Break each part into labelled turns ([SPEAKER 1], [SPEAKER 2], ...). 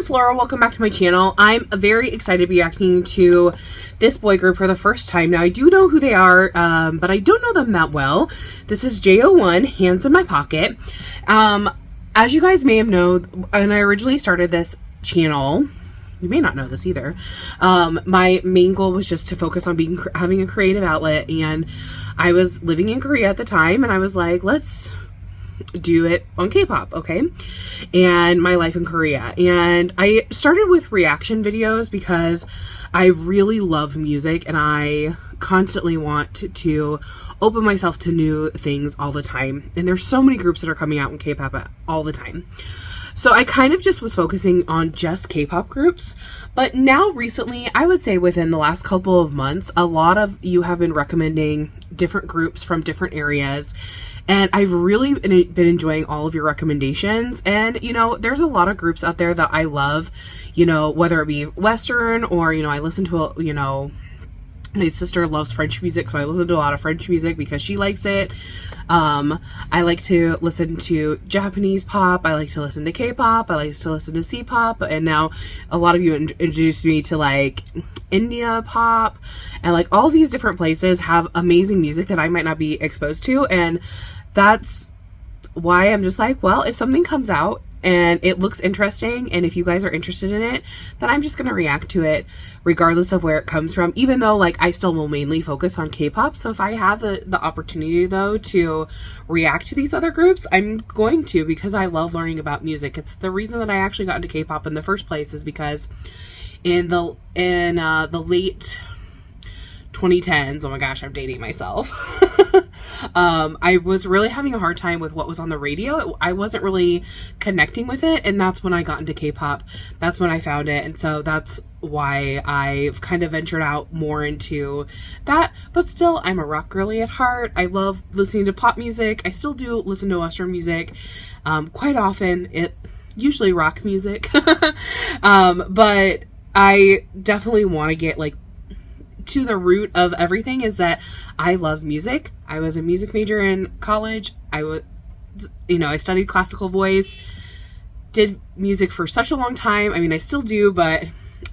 [SPEAKER 1] it's Laura. Welcome back to my channel. I'm very excited to be reacting to this boy group for the first time. Now, I do know who they are, but I don't know them that well. This is JO1, Handz in My Pocket. As you guys may have known, when I originally started this channel, you may not know this either, my main goal was just to focus on having a creative outlet, and I was living in Korea at the time, and I was like, let's do it on K-pop, okay? And my life in Korea. And I started with reaction videos because I really love music, and I constantly want to open myself to new things all the time. And there's so many groups that are coming out in K-pop all the time. So I kind of just was focusing on just K-pop groups. But now recently, I would say within the last couple of months, a lot of you have been recommending different groups from different areas. And I've really been enjoying all of your recommendations. And, you know, there's a lot of groups out there that I love, you know, whether it be Western or, you know, I listen to, you know, my sister loves French music, so I listen to a lot of French music because she likes it. I like to listen to Japanese pop. I like to listen to K-pop. I like to listen to C-pop. And now a lot of you introduced me to like India pop, and like all these different places have amazing music that I might not be exposed to. And that's why I'm just like, well, if something comes out and it looks interesting, and if you guys are interested in it, then I'm just going to react to it regardless of where it comes from, even though like I still will mainly focus on K-pop. So if I have the opportunity though to react to these other groups, I'm going to, because I love learning about music. It's the reason that I actually got into K-pop in the first place, is because in the late 2010s, oh my gosh, I'm dating myself. I was really having a hard time with what was on the radio. I wasn't really connecting with it, and that's when I got into K-pop. That's when I found it, and so that's why I've kind of ventured out more into that. But still, I'm a rock girly at heart. I love listening to pop music. I still do listen to Western music quite often. Usually rock music. But I definitely want to get like to the root of everything, is that I love music. I was a music major in college. I studied classical voice, did music for such a long time. I mean, I still do, but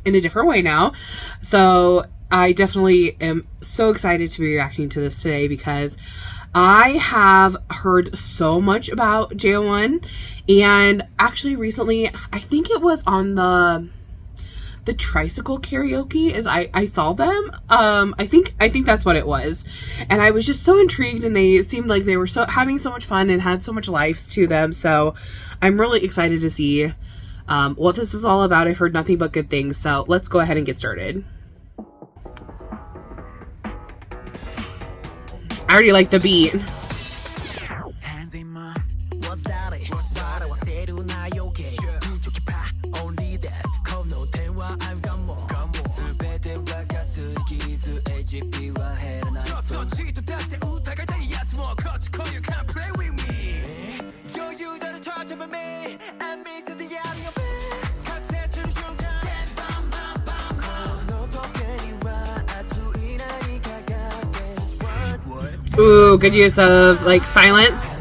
[SPEAKER 1] in a different way now. So I definitely am so excited to be reacting to this today, because I have heard so much about JO1, and actually recently, I think it was on the tricycle karaoke, as I saw them. I think that's what it was, and I was just so intrigued, and they seemed like they were having so much fun and had so much life to them. So I'm really excited to see what this is all about. I've heard nothing but good things, so let's go ahead and get started. I already like the beat. Ooh, good use of like silence.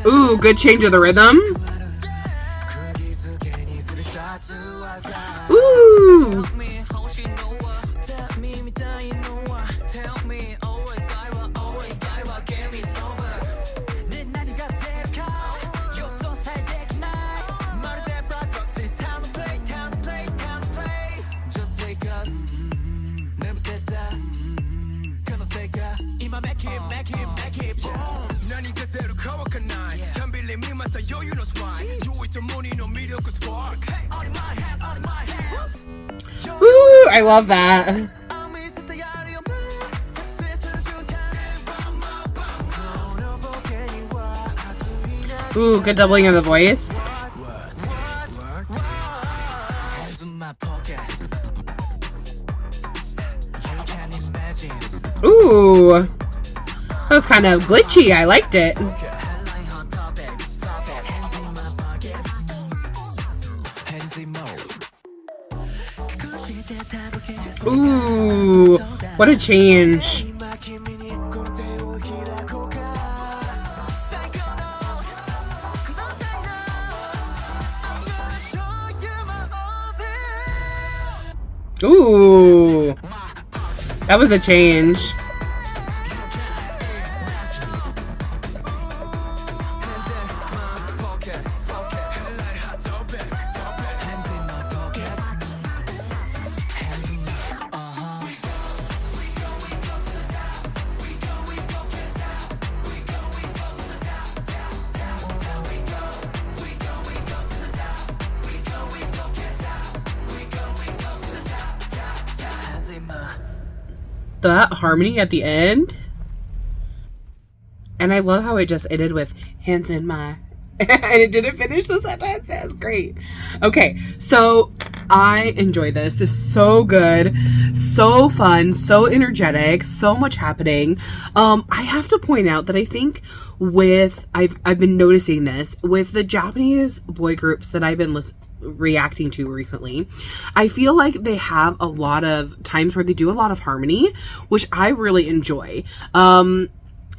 [SPEAKER 1] Ooh, good change of the rhythm. Ooh. Ooh, I love that. Ooh, good doubling of the voice. Ooh, that was kind of glitchy. I liked it. What a change. Ooh, that was a change. That harmony at the end, and I love how it just ended with hands in my and it didn't finish the sentence. It was great. Okay, so I enjoy this. This is so good, so fun, so energetic, so much happening. I have to point out that I think I've been noticing this with the Japanese boy groups that I've been reacting to recently. I feel like they have a lot of times where they do a lot of harmony, which I really enjoy.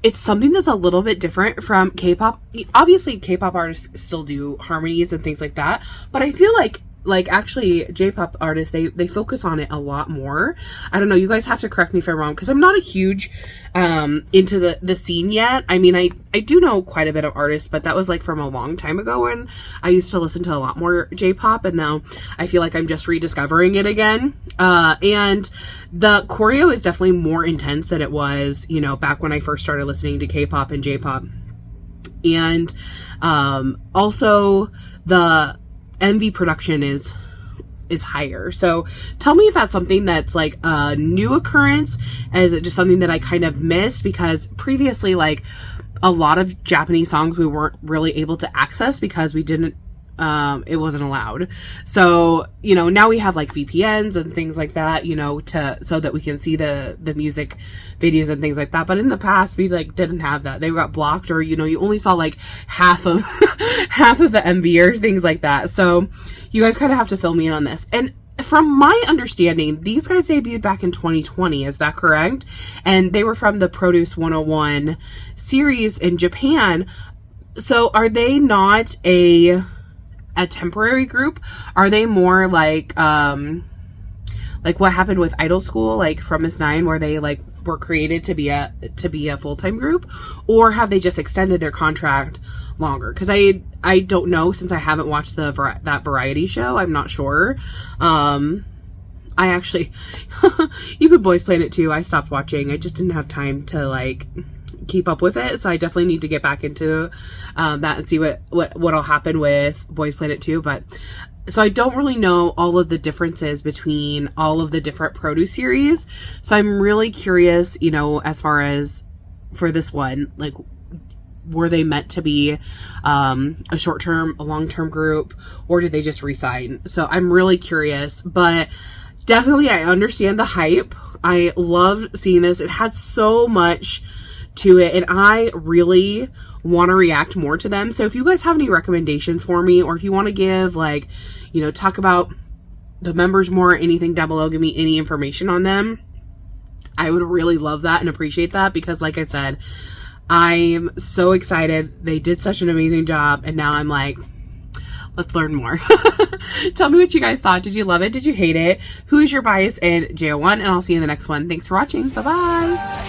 [SPEAKER 1] It's something that's a little bit different from K-pop. Obviously, K-pop artists still do harmonies and things like that, but I feel like actually J-pop artists, they focus on it a lot more. I don't know, you guys have to correct me if I'm wrong, because I'm not a huge into the scene yet. I mean, I do know quite a bit of artists, but that was like from a long time ago when I used to listen to a lot more J-pop, and now I feel like I'm just rediscovering it again. And the choreo is definitely more intense than it was, you know, back when I first started listening to K-pop and J-pop. And also the MV production is higher. So tell me if that's something that's like a new occurrence. Is it just something that I kind of missed? Because previously, like, a lot of Japanese songs we weren't really able to access because we didn't it wasn't allowed. So, you know, now we have like VPNs and things like that, you know, so that we can see the music videos and things like that. But in the past, we like didn't have that. They got blocked, or, you know, you only saw like half of the MV or things like that. So you guys kind of have to fill me in on this. And from my understanding, these guys debuted back in 2020. Is that correct? And they were from the Produce 101 series in Japan. So are they not a temporary group? Are they more like what happened with Idol School, like from Miss Nine, where they like were created to be a full-time group? Or have they just extended their contract longer? Because I don't know, since I haven't watched that variety show. I'm not sure. I actually even Boys Planet 2 I stopped watching. I just didn't have time to like keep up with it, so I definitely need to get back into that and see what'll happen with Boys Planet 2. But so I don't really know all of the differences between all of the different produce series, so I'm really curious, you know, as far as for this one, like, were they meant to be a short-term, a long-term group, or did they just re-sign? So I'm really curious, but definitely I understand the hype. I love seeing this. It had so much to it, and I really want to react more to them. So if you guys have any recommendations for me, or if you want to give, like, you know, talk about the members more, anything down below, give me any information on them, I would really love that and appreciate that, because like I said, I'm so excited. They did such an amazing job, and now I'm like, let's learn more. Tell me what you guys thought. Did you love it? Did you hate it? Who is your bias in JO1? And I'll see you in the next one. Thanks for watching. Bye-bye.